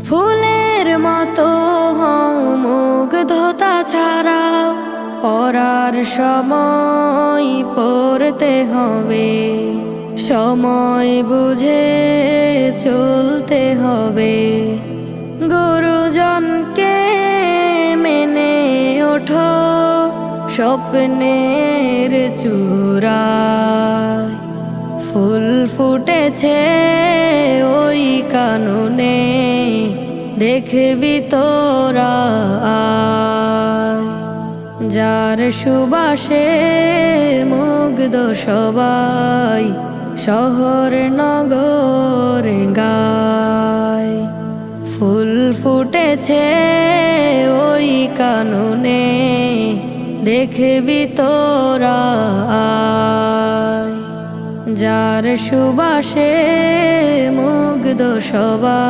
ফুলের মতো হও মুগ্ধতা ছাড়া, পড়ার সময় পড়তে হবে, সময় বুঝে চলতে হবে। গুরুজনকে মেনে ওঠো স্বপ্নের চূড়ায়, ফুল ফুটেছে ওই কাননে, দেখবি তোরা আয়। যার সুবাসে মুগ্ধ সবাই, শহর নগর গায়। ফুল ফুটেছে ওই কাননে, দেখবি তোরা আয়। যার সুবাসে মুগ্ধ সবাই।